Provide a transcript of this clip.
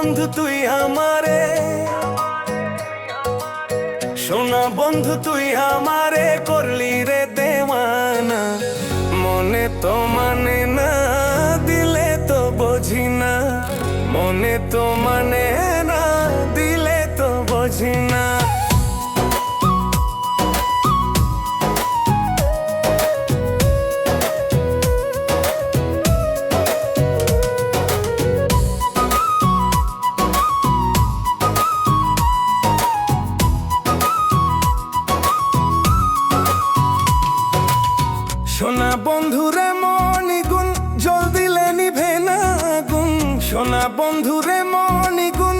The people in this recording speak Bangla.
বন্ধু তুই আমারে, সোনা বন্ধু তুই আমারে করলি রে দেওয়ানা। মনে তো মানে না, দিলে তো বুঝি না। মনে তো মানে না, দিলে তো বুঝি না। সোনা বন্ধুরে মনিগুণ, জল দিলে নিভে না আগুন। সোনা বন্ধুরে মনিগুণ,